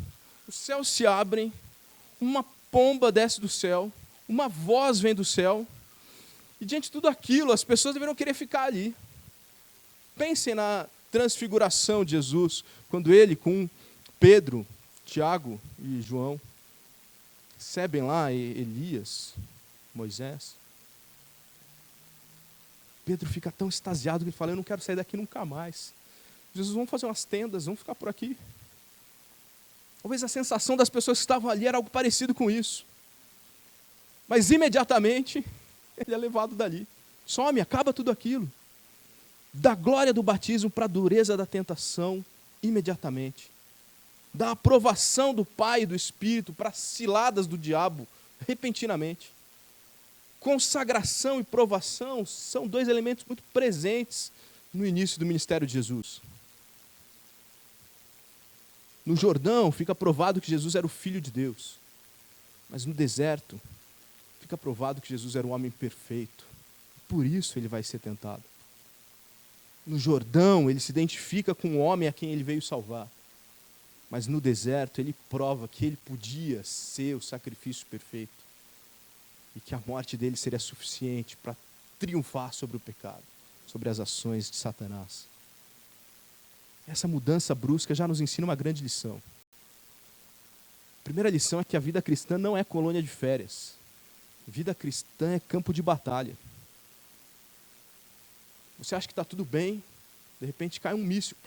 os céus se abrem, uma pomba desce do céu, uma voz vem do céu, e diante de tudo aquilo, as pessoas deveriam querer ficar ali. Pensem na transfiguração de Jesus, quando ele com Pedro, Tiago e João recebem lá Elias, Moisés. Pedro fica tão extasiado que ele fala, eu não quero sair daqui nunca mais. Jesus, vamos fazer umas tendas, vamos ficar por aqui. Talvez a sensação das pessoas que estavam ali era algo parecido com isso. Mas imediatamente, ele é levado dali. Some, acaba tudo aquilo. Da glória do batismo para a dureza da tentação, imediatamente. Da aprovação do Pai e do Espírito para as ciladas do diabo, repentinamente. Consagração e provação são dois elementos muito presentes no início do ministério de Jesus. No Jordão fica provado que Jesus era o Filho de Deus. Mas no deserto fica provado que Jesus era um homem perfeito. Por isso ele vai ser tentado. No Jordão ele se identifica com o homem a quem ele veio salvar. Mas no deserto ele prova que ele podia ser o sacrifício perfeito. E que a morte dele seria suficiente para triunfar sobre o pecado, sobre as ações de Satanás. Essa mudança brusca já nos ensina uma grande lição. A primeira lição é que a vida cristã não é colônia de férias. Vida cristã é campo de batalha. Você acha que está tudo bem, de repente cai um míssil.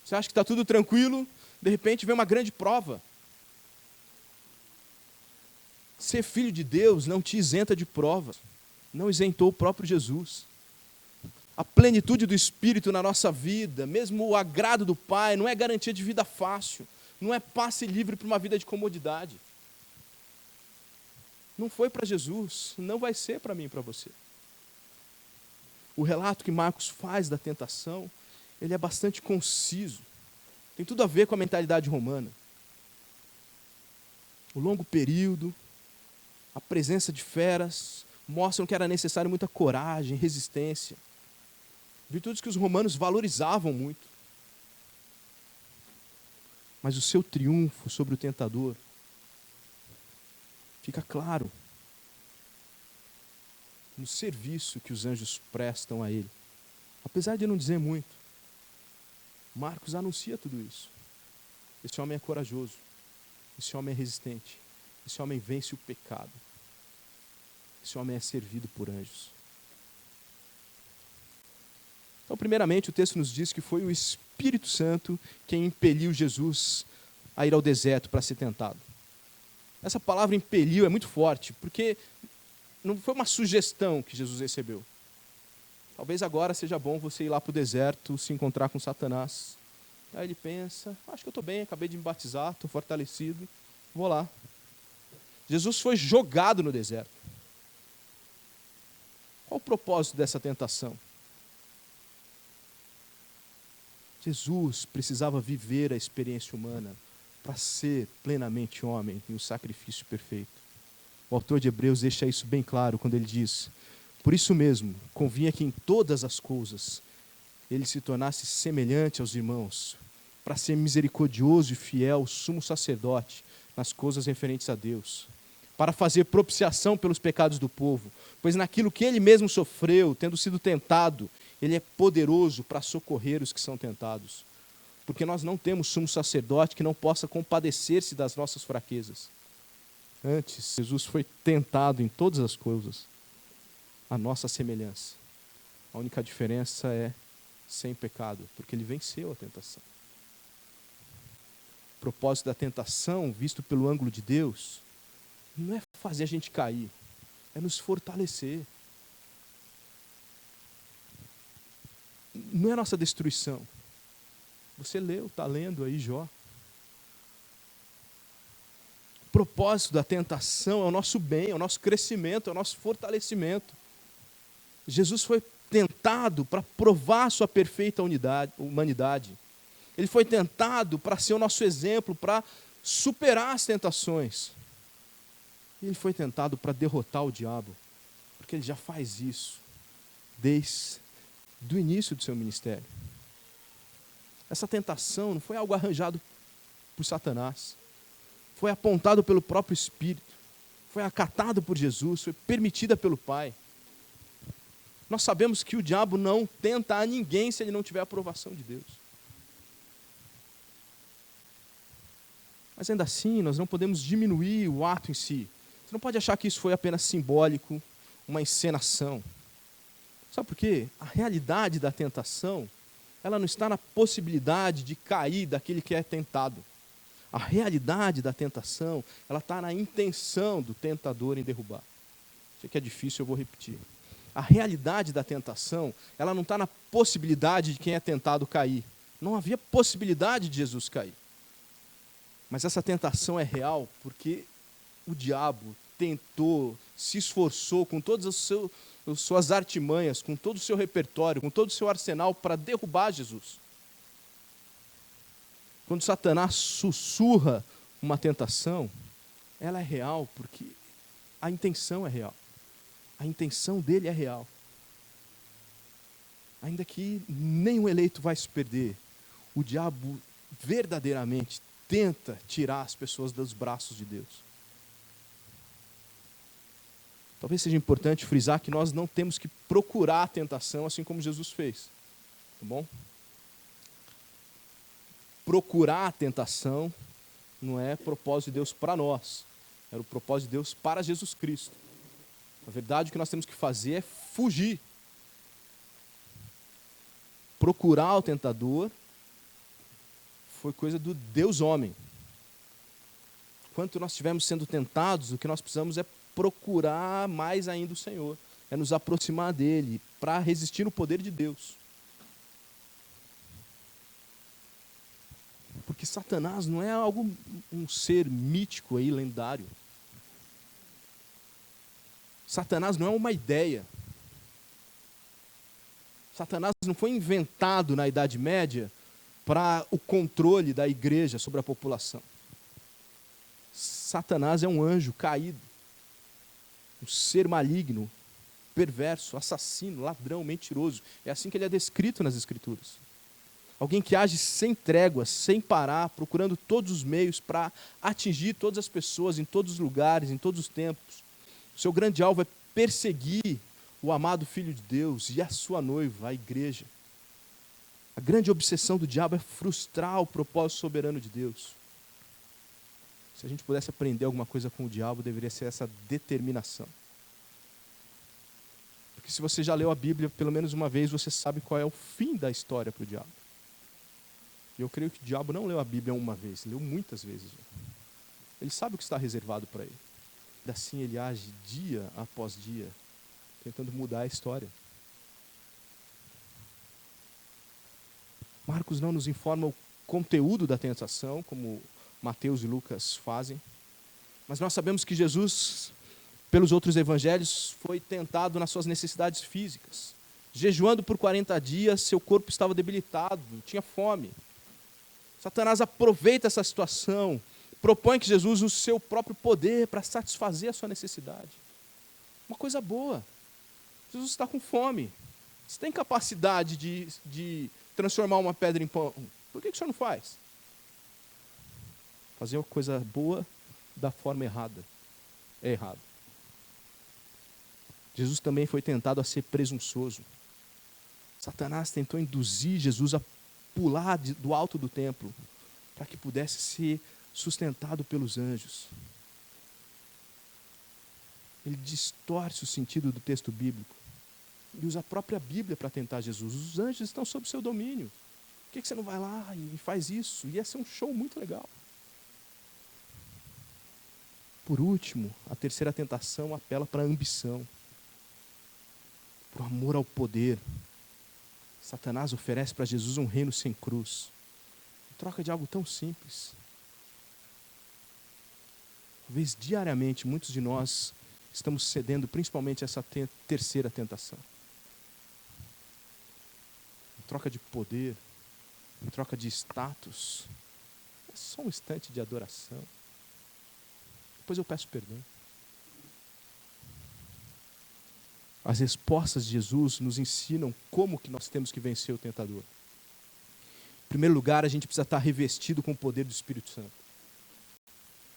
Você acha que está tudo tranquilo, de repente vem uma grande prova. Ser filho de Deus não te isenta de provas. Não isentou o próprio Jesus. A plenitude do Espírito na nossa vida, mesmo o agrado do Pai, não é garantia de vida fácil. Não é passe livre para uma vida de comodidade. Não foi para Jesus, não vai ser para mim e para você. O relato que Marcos faz da tentação, ele é bastante conciso. Tem tudo a ver com a mentalidade romana. O longo período, a presença de feras, mostram que era necessário muita coragem, resistência. Virtudes que os romanos valorizavam muito. Mas o seu triunfo sobre o tentador fica claro no serviço que os anjos prestam a ele. Apesar de não dizer muito, Marcos anuncia tudo isso. Esse homem é corajoso. Esse homem é resistente. Esse homem vence o pecado. Esse homem é servido por anjos. Então, primeiramente, o texto nos diz que foi o Espírito Santo quem impeliu Jesus a ir ao deserto para ser tentado. Essa palavra impeliu é muito forte, porque não foi uma sugestão que Jesus recebeu. Talvez agora seja bom você ir lá para o deserto, se encontrar com Satanás. Aí ele pensa, acho que eu estou bem, acabei de me batizar, estou fortalecido, vou lá. Jesus foi jogado no deserto. Qual o propósito dessa tentação? Jesus precisava viver a experiência humana para ser plenamente homem em um sacrifício perfeito. O autor de Hebreus deixa isso bem claro quando ele diz: por isso mesmo, convinha que em todas as coisas ele se tornasse semelhante aos irmãos, para ser misericordioso e fiel, sumo sacerdote nas coisas referentes a Deus, para fazer propiciação pelos pecados do povo, pois naquilo que ele mesmo sofreu, tendo sido tentado, ele é poderoso para socorrer os que são tentados. Porque nós não temos sumo sacerdote que não possa compadecer-se das nossas fraquezas. Antes, Jesus foi tentado em todas as coisas, a nossa semelhança. A única diferença é sem pecado, porque ele venceu a tentação. O propósito da tentação, visto pelo ângulo de Deus, não é fazer a gente cair, é nos fortalecer. Não é a nossa destruição. Você leu, está lendo aí Jó. O propósito da tentação é o nosso bem, é o nosso crescimento, é o nosso fortalecimento. Jesus foi tentado para provar a sua perfeita humanidade. Ele foi tentado para ser o nosso exemplo, para superar as tentações. E ele foi tentado para derrotar o diabo, porque ele já faz isso desde o início do seu ministério. Essa tentação não foi algo arranjado por Satanás. Foi apontado pelo próprio Espírito. Foi acatado por Jesus, foi permitida pelo Pai. Nós sabemos que o diabo não tenta a ninguém se ele não tiver a aprovação de Deus. Mas ainda assim, nós não podemos diminuir o ato em si. Você não pode achar que isso foi apenas simbólico, uma encenação. Sabe por quê? A realidade da tentação, ela não está na possibilidade de cair daquele que é tentado. A realidade da tentação, ela está na intenção do tentador em derrubar. Sei que é difícil, eu vou repetir. A realidade da tentação, ela não está na possibilidade de quem é tentado cair. Não havia possibilidade de Jesus cair. Mas essa tentação é real porque o diabo tentou, se esforçou com todas as suas artimanhas, com todo o seu repertório, com todo o seu arsenal para derrubar Jesus. Quando Satanás sussurra uma tentação, ela é real porque a intenção é real. A intenção dele é real. Ainda que nenhum eleito vai se perder, o diabo verdadeiramente tenta tirar as pessoas dos braços de Deus. Talvez seja importante frisar que nós não temos que procurar a tentação assim como Jesus fez. Tá bom? Procurar a tentação não é propósito de Deus para nós. Era o propósito de Deus para Jesus Cristo. Na verdade, o que nós temos que fazer é fugir. Procurar o tentador foi coisa do Deus homem. Enquanto nós estivermos sendo tentados, o que nós precisamos é procurar mais ainda o Senhor. É nos aproximar dele para resistir no poder de Deus. Porque Satanás não é um ser mítico aí, lendário. Satanás não é uma ideia. Satanás não foi inventado na Idade Média para o controle da igreja sobre a população. Satanás é um anjo caído, um ser maligno, perverso, assassino, ladrão, mentiroso. É assim que ele é descrito nas Escrituras. Alguém que age sem trégua, sem parar, procurando todos os meios para atingir todas as pessoas, em todos os lugares, em todos os tempos. O seu grande alvo é perseguir o amado Filho de Deus e a sua noiva, a igreja. A grande obsessão do diabo é frustrar o propósito soberano de Deus. Se a gente pudesse aprender alguma coisa com o diabo, deveria ser essa determinação. Porque se você já leu a Bíblia pelo menos uma vez, você sabe qual é o fim da história para o diabo. E eu creio que o diabo não leu a Bíblia uma vez, leu muitas vezes. Ele sabe o que está reservado para ele. E assim ele age dia após dia, tentando mudar a história. Marcos não nos informa o conteúdo da tentação, como Mateus e Lucas fazem. Mas nós sabemos que Jesus, pelos outros evangelhos, foi tentado nas suas necessidades físicas. Jejuando por 40 dias, seu corpo estava debilitado, tinha fome. Satanás aproveita essa situação, propõe que Jesus use o seu próprio poder para satisfazer a sua necessidade. Uma coisa boa. Jesus está com fome. Você tem capacidade de transformar uma pedra em pão. Por que o senhor não faz? Fazer uma coisa boa da forma errada. É errado. Jesus também foi tentado a ser presunçoso. Satanás tentou induzir Jesus a pular do alto do templo para que pudesse ser sustentado pelos anjos. Ele distorce o sentido do texto bíblico e usa a própria Bíblia para tentar Jesus. Os anjos estão sob seu domínio. Por que você não vai lá e faz isso? Ia ser um show muito legal. Por último, a terceira tentação apela para a ambição, para o amor ao poder. Satanás oferece para Jesus um reino sem cruz, em troca de algo tão simples. Talvez diariamente muitos de nós estamos cedendo principalmente a essa terceira tentação. Em troca de poder, em troca de status, é só um instante de adoração. Depois eu peço perdão. As respostas de Jesus nos ensinam como que nós temos que vencer o tentador. Em primeiro lugar, a gente precisa estar revestido com o poder do Espírito Santo.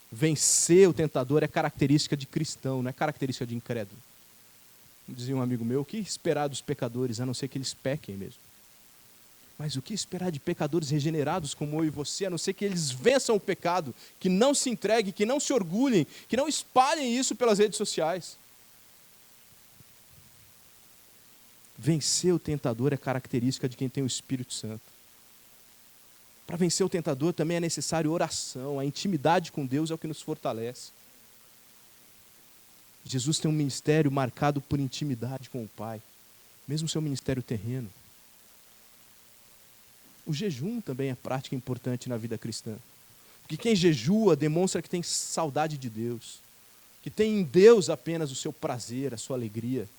Vencer o tentador é característica de cristão, não é característica de incrédulo. Dizia um amigo meu, o que esperar dos pecadores, a não ser que eles pequem mesmo? Mas o que esperar de pecadores regenerados como eu e você, a não ser que eles vençam o pecado, que não se entreguem, que não se orgulhem, que não espalhem isso pelas redes sociais? Vencer o tentador é característica de quem tem o Espírito Santo. Para vencer o tentador também é necessário oração, a intimidade com Deus é o que nos fortalece. Jesus tem um ministério marcado por intimidade com o Pai, mesmo seu ministério terreno. O jejum também é prática importante na vida cristã. Porque quem jejua demonstra que tem saudade de Deus, que tem em Deus apenas o seu prazer, a sua alegria.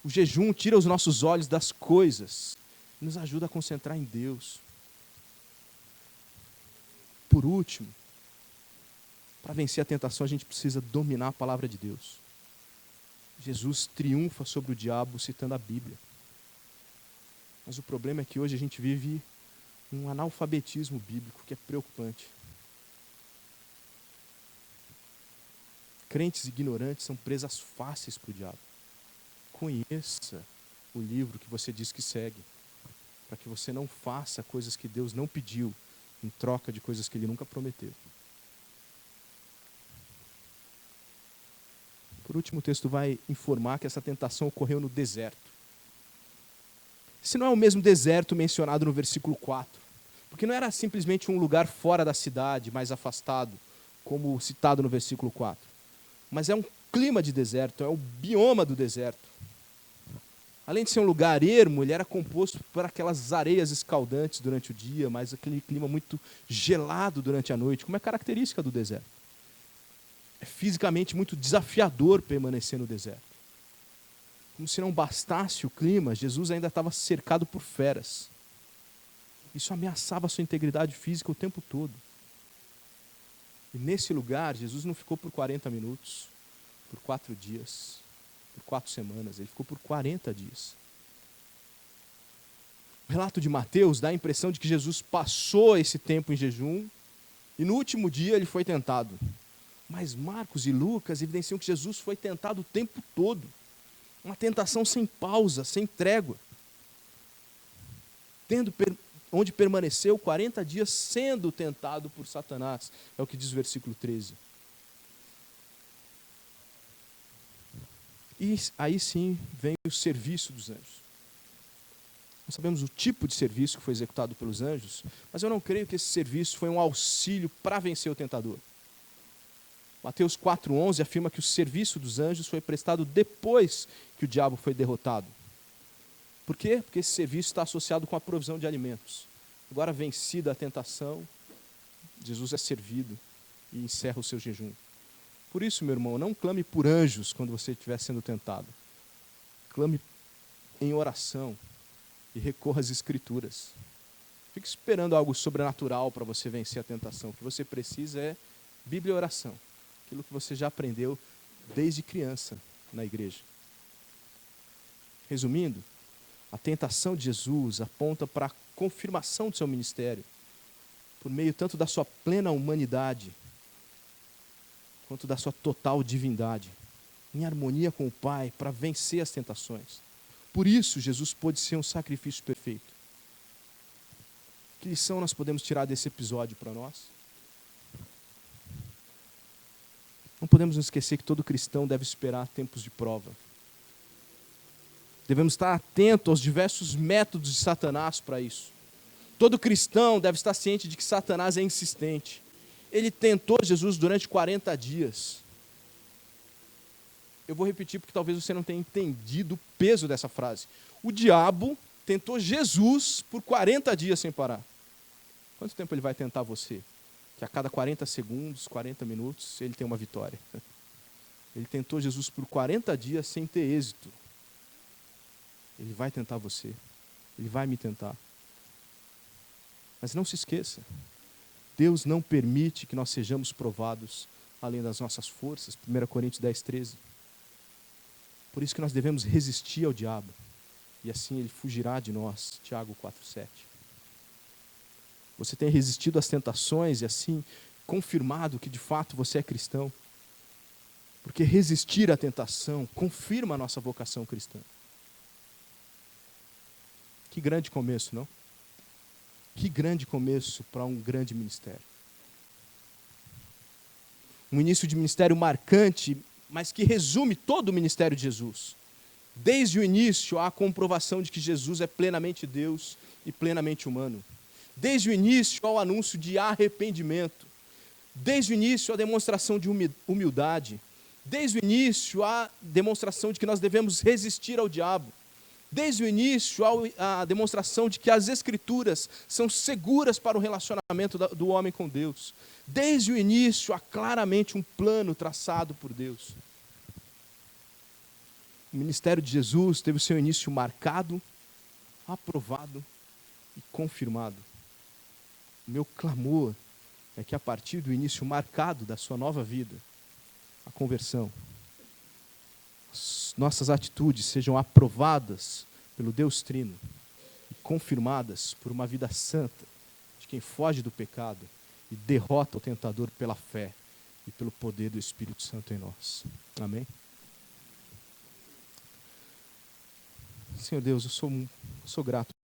O jejum tira os nossos olhos das coisas e nos ajuda a concentrar em Deus. Por último, para vencer a tentação, a gente precisa dominar a palavra de Deus. Jesus triunfa sobre o diabo citando a Bíblia. Mas o problema é que hoje a gente vive um analfabetismo bíblico que é preocupante. Crentes ignorantes são presas fáceis para o diabo. Conheça o livro que você diz que segue, para que você não faça coisas que Deus não pediu, em troca de coisas que Ele nunca prometeu. Por último, o texto vai informar que essa tentação ocorreu no deserto. Esse não é o mesmo deserto mencionado no versículo 4, porque não era simplesmente um lugar fora da cidade, mais afastado, como citado no versículo 4, mas é um clima de deserto, é o bioma do deserto. Além de ser um lugar ermo, ele era composto por aquelas areias escaldantes durante o dia, mas aquele clima muito gelado durante a noite, como é característica do deserto. É fisicamente muito desafiador permanecer no deserto. Como se não bastasse o clima, Jesus ainda estava cercado por feras. Isso ameaçava a sua integridade física o tempo todo. E nesse lugar, Jesus não ficou por 40 minutos, por 4 dias, por 4 semanas, ele ficou por 40 dias. O relato de Mateus dá a impressão de que Jesus passou esse tempo em jejum e no último dia ele foi tentado. Mas Marcos e Lucas evidenciam que Jesus foi tentado o tempo todo. Uma tentação sem pausa, sem trégua. Onde permaneceu 40 dias sendo tentado por Satanás. É o que diz o versículo 13. E aí sim vem o serviço dos anjos. Nós sabemos o tipo de serviço que foi executado pelos anjos, mas eu não creio que esse serviço foi um auxílio para vencer o tentador. Mateus 4,11 afirma que o serviço dos anjos foi prestado depois que o diabo foi derrotado. Por quê? Porque esse serviço está associado com a provisão de alimentos. Agora, vencida a tentação, Jesus é servido e encerra o seu jejum. Por isso, meu irmão, não clame por anjos quando você estiver sendo tentado. Clame em oração e recorra às Escrituras. Fique esperando algo sobrenatural para você vencer a tentação. O que você precisa é Bíblia e oração. Aquilo que você já aprendeu desde criança na igreja. Resumindo, a tentação de Jesus aponta para a confirmação do seu ministério, por meio tanto da sua plena humanidade, quanto da sua total divindade, em harmonia com o Pai, para vencer as tentações. Por isso, Jesus pôde ser um sacrifício perfeito. Que lição nós podemos tirar desse episódio para nós? Não podemos nos esquecer que todo cristão deve esperar tempos de prova. Devemos estar atentos aos diversos métodos de Satanás para isso. Todo cristão deve estar ciente de que Satanás é insistente. Ele tentou Jesus durante 40 dias. Eu vou repetir porque talvez você não tenha entendido o peso dessa frase. O diabo tentou Jesus por 40 dias sem parar. Quanto tempo ele vai tentar você? Que a cada 40 segundos, 40 minutos, ele tem uma vitória. Ele tentou Jesus por 40 dias sem ter êxito. Ele vai tentar você. Ele vai me tentar. Mas não se esqueça, Deus não permite que nós sejamos provados além das nossas forças. 1 Coríntios 10:13. Por isso que nós devemos resistir ao diabo. E assim ele fugirá de nós. Tiago 4:7. Você tem resistido às tentações e assim confirmado que de fato você é cristão. Porque resistir à tentação confirma a nossa vocação cristã. Que grande começo, não? Que grande começo para um grande ministério. Um início de ministério marcante, mas que resume todo o ministério de Jesus. Desde o início, há a comprovação de que Jesus é plenamente Deus e plenamente humano. Desde o início, há o anúncio de arrependimento. Desde o início, há a demonstração de humildade. Desde o início, há a demonstração de que nós devemos resistir ao diabo. Desde o início, há a demonstração de que as Escrituras são seguras para o relacionamento do homem com Deus. Desde o início, há claramente um plano traçado por Deus. O ministério de Jesus teve o seu início marcado, aprovado e confirmado. O meu clamor é que a partir do início marcado da sua nova vida, a conversão, nossas atitudes sejam aprovadas pelo Deus Trino e confirmadas por uma vida santa de quem foge do pecado e derrota o tentador pela fé e pelo poder do Espírito Santo em nós. Amém? Senhor Deus, eu sou grato